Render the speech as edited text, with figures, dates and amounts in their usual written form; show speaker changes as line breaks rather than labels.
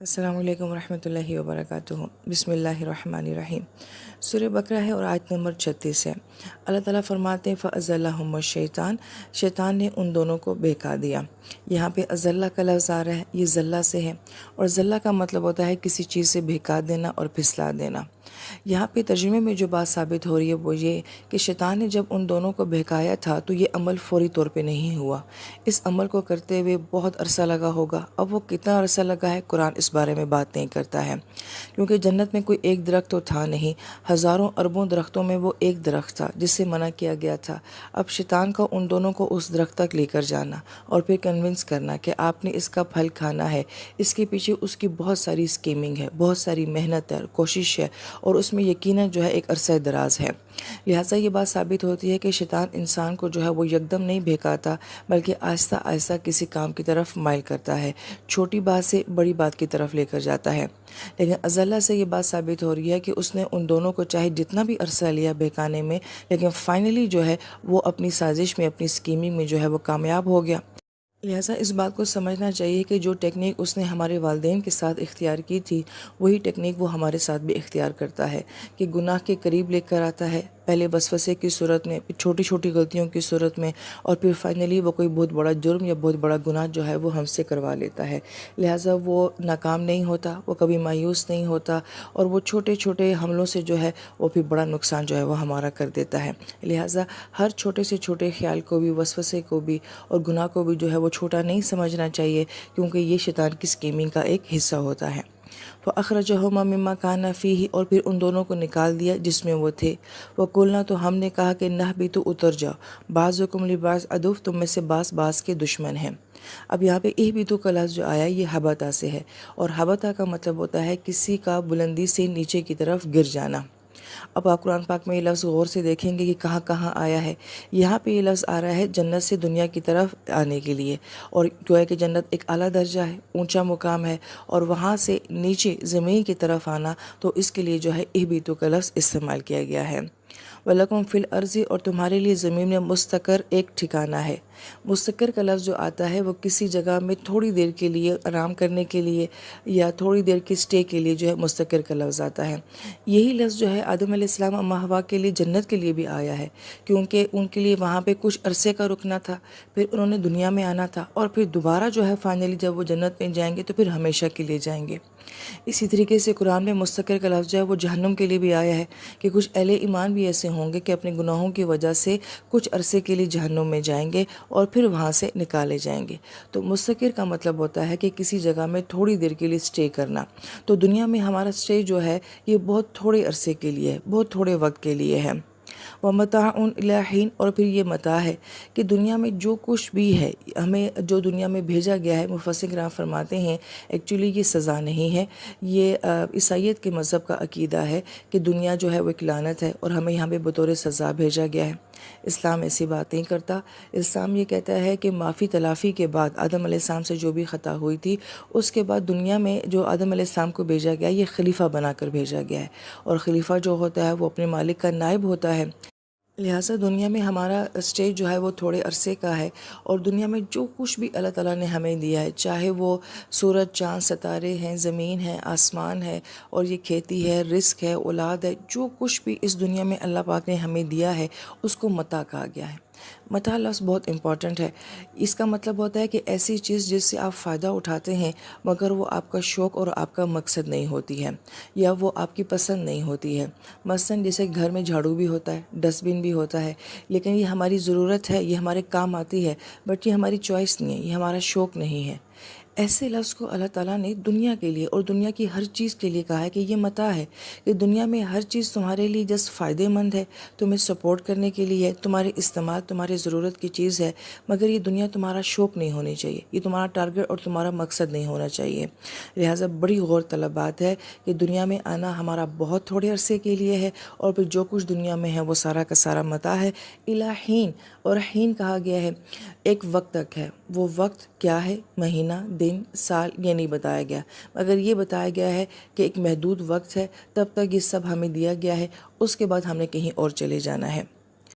السلام علیکم ورحمۃ اللہ وبرکاتہ۔ بسم اللہ الرحمن الرحیم۔ سورہ بقرہ ہے اور آیت نمبر 36 ہے۔ اللہ تعالیٰ فرماتے ہیں فَأَزَلَّهُمُ الشَّيْطَانُ، شیطان نے ان دونوں کو بہکا دیا۔ یہاں پہ ازلہ کا لفظ آ رہا ہے، یہ زلہ سے ہے، اور زلہ کا مطلب ہوتا ہے کسی چیز سے بہکا دینا اور پھسلا دینا۔ یہاں پہ ترجمے میں جو بات ثابت ہو رہی ہے وہ یہ کہ شیطان نے جب ان دونوں کو بہکایا تھا تو یہ عمل فوری طور پہ نہیں ہوا، اس عمل کو کرتے ہوئے بہت عرصہ لگا ہوگا۔ اب وہ کتنا عرصہ لگا ہے قرآن اس بارے میں بات نہیں کرتا ہے، کیونکہ جنت میں کوئی ایک درخت تو تھا نہیں، ہزاروں اربوں درختوں میں وہ ایک درخت تھا جس سے منع کیا گیا تھا۔ اب شیطان کا ان دونوں کو اس درخت تک لے کر جانا اور پھر کنونس کرنا کہ آپ نے اس کا پھل کھانا ہے، اس کے پیچھے اس کی بہت ساری اسکیمنگ ہے، بہت ساری محنت ہے، کوشش ہے، اور اس میں یقیناً جو ہے ایک عرصہ دراز ہے۔ لہٰذا یہ بات ثابت ہوتی ہے کہ شیطان انسان کو جو ہے وہ یکدم نہیں بہکاتا، بلکہ آہستہ آہستہ کسی کام کی طرف مائل کرتا ہے، چھوٹی بات سے بڑی بات کی طرف لے کر جاتا ہے۔ لیکن ازلہ سے یہ بات ثابت ہو رہی ہے کہ اس نے ان دونوں کو چاہے جتنا بھی عرصہ لیا بہکانے میں، لیکن فائنلی جو ہے وہ اپنی سازش میں، اپنی اسکیمنگ میں جو ہے وہ کامیاب ہو گیا۔ لہٰذا اس بات کو سمجھنا چاہیے کہ جو ٹیکنیک اس نے ہمارے والدین کے ساتھ اختیار کی تھی، وہی ٹیکنیک وہ ہمارے ساتھ بھی اختیار کرتا ہے، کہ گناہ کے قریب لے کر آتا ہے، پہلے وسوسے کی صورت میں، پھر چھوٹی چھوٹی غلطیوں کی صورت میں، اور پھر فائنلی وہ کوئی بہت بڑا جرم یا بہت بڑا گناہ جو ہے وہ ہم سے کروا لیتا ہے۔ لہٰذا وہ ناکام نہیں ہوتا، وہ کبھی مایوس نہیں ہوتا، اور وہ چھوٹے چھوٹے حملوں سے جو ہے وہ پھر بڑا نقصان جو ہے وہ ہمارا کر دیتا ہے۔ لہٰذا ہر چھوٹے سے چھوٹے خیال کو بھی، وسوسے کو بھی اور گناہ کو بھی جو ہے وہ چھوٹا نہیں سمجھنا چاہیے، کیونکہ یہ شیطان کی اسکیمنگ کا ایک حصہ ہوتا ہے۔ فَأَخْرَجَهُمَا مِمَّا كَانَ فِيهِ، اور پھر ان دونوں کو نکال دیا جس میں وہ تھے۔ وَقُلْنَا، تو ہم نے کہا کہ نَهْبِطُوا، اتر جاؤ، بَعْضُكُمْ لِبَعْضٍ عَدُوٌّ، تم میں سے بعض کے دشمن ہیں۔ اب یہاں پہ اِہْبِطُوا کا لفظ جو آیا یہ ہبطہ سے ہے، اور ہبطہ کا مطلب ہوتا ہے کسی کا بلندی سے نیچے کی طرف گر جانا۔ اب آپ قرآن پاک میں یہ لفظ غور سے دیکھیں گے کہ کہاں کہاں آیا ہے۔ یہاں پہ یہ لفظ آ رہا ہے جنت سے دنیا کی طرف آنے کے لیے، اور جو ہے کہ جنت ایک اعلیٰ درجہ ہے، اونچا مقام ہے، اور وہاں سے نیچے زمین کی طرف آنا، تو اس کے لیے جو ہے اہبطوا کا لفظ استعمال کیا گیا ہے۔ وَلَكُمْ فِي الْأَرْضِ، اور تمہارے لیے زمین میں مستقر ایک ٹھکانہ ہے۔ مستقر کا لفظ جو آتا ہے وہ کسی جگہ میں تھوڑی دیر کے لیے آرام کرنے کے لیے یا تھوڑی دیر کی اسٹے کے لیے جو ہے مستقر کا لفظ آتا ہے۔ یہی لفظ جو ہے آدم علیہ السلام اور حوا کے لیے جنت کے لیے بھی آیا ہے، کیونکہ ان کے لیے وہاں پہ کچھ عرصے کا رکنا تھا، پھر انہوں نے دنیا میں آنا تھا، اور پھر دوبارہ جو ہے فائنلی جب وہ جنت میں جائیں گے تو پھر ہمیشہ کے لیے جائیں گے۔ اسی طریقے سے قرآن میں مستقر کا لفظ جو ہے وہ جہنم کے لیے بھی آیا ہے، کہ کچھ اہل ایمان بھی ایسے ہوں گے کہ اپنے گناہوں کی وجہ سے کچھ عرصے کے لیے جہنم میں جائیں گے اور پھر وہاں سے نکالے جائیں گے۔ تو مستقر کا مطلب ہوتا ہے کہ کسی جگہ میں تھوڑی دیر کے لیے اسٹے کرنا۔ تو دنیا میں ہمارا اسٹے جو ہے یہ بہت تھوڑے عرصے کے لیے ہے، بہت تھوڑے وقت کے لیے ہے۔ وَمَتَاعٌ إِلَىٰ حِينٍ، اور پھر یہ متاع ہے کہ دنیا میں جو کچھ بھی ہے، ہمیں جو دنیا میں بھیجا گیا ہے، مفسر کرام فرماتے ہیں ایکچولی یہ سزا نہیں ہے، یہ عیسائیت کے مذہب کا عقیدہ ہے کہ دنیا جو ہے وہ ایک لعنت ہے اور ہمیں یہاں پہ بطور سزا بھیجا گیا ہے۔ اسلام ایسی بات نہیں کرتا۔ اسلام یہ کہتا ہے کہ معافی تلافی کے بعد آدم علیہ السلام سے جو بھی خطا ہوئی تھی، اس کے بعد دنیا میں جو آدم علیہ السلام کو بھیجا گیا یہ خلیفہ بنا کر بھیجا گیا ہے، اور خلیفہ جو ہوتا ہے وہ اپنے مالک کا نائب ہوتا ہے۔ لہٰذا دنیا میں ہمارا اسٹیج جو ہے وہ تھوڑے عرصے کا ہے، اور دنیا میں جو کچھ بھی اللہ تعالیٰ نے ہمیں دیا ہے، چاہے وہ سورج، چاند، ستارے ہیں، زمین ہے، آسمان ہے، اور یہ کھیتی ہے، رزق ہے، اولاد ہے، جو کچھ بھی اس دنیا میں اللہ پاک نے ہمیں دیا ہے اس کو متاع کہا گیا ہے۔ متاع لفظ بہت امپورٹنٹ ہے۔ اس کا مطلب ہوتا ہے کہ ایسی چیز جس سے آپ فائدہ اٹھاتے ہیں مگر وہ آپ کا شوق اور آپ کا مقصد نہیں ہوتی ہے، یا وہ آپ کی پسند نہیں ہوتی ہے۔ مثلاً جیسے گھر میں جھاڑو بھی ہوتا ہے، ڈسٹ بن بھی ہوتا ہے، لیکن یہ ہماری ضرورت ہے، یہ ہمارے کام آتی ہے، بٹ یہ ہماری چوائس نہیں ہے، یہ ہمارا شوق نہیں ہے۔ ایسے لفظ کو اللہ تعالیٰ نے دنیا کے لیے اور دنیا کی ہر چیز کے لیے کہا ہے کہ یہ متاع ہے، کہ دنیا میں ہر چیز تمہارے لیے جس فائدے مند ہے، تمہیں سپورٹ کرنے کے لیے ہے، تمہارے استعمال، تمہارے ضرورت کی چیز ہے، مگر یہ دنیا تمہارا شوق نہیں ہونی چاہیے، یہ تمہارا ٹارگٹ اور تمہارا مقصد نہیں ہونا چاہیے۔ لہٰذا بڑی غور طلب بات ہے کہ دنیا میں آنا ہمارا بہت تھوڑے عرصے کے لیے ہے، اور پھر جو کچھ دنیا میں ہے وہ سارا کا سارا متاع ہے۔ اِلیٰ حین، اور حین کہا گیا ہے ایک وقت تک ہے، وہ وقت کیا ہے؟ مہینہ، دن، سال، یہ نہیں بتایا گیا، مگر یہ بتایا گیا ہے کہ ایک محدود وقت ہے، تب تک یہ سب ہمیں دیا گیا ہے، اس کے بعد ہم نے کہیں اور چلے جانا ہے۔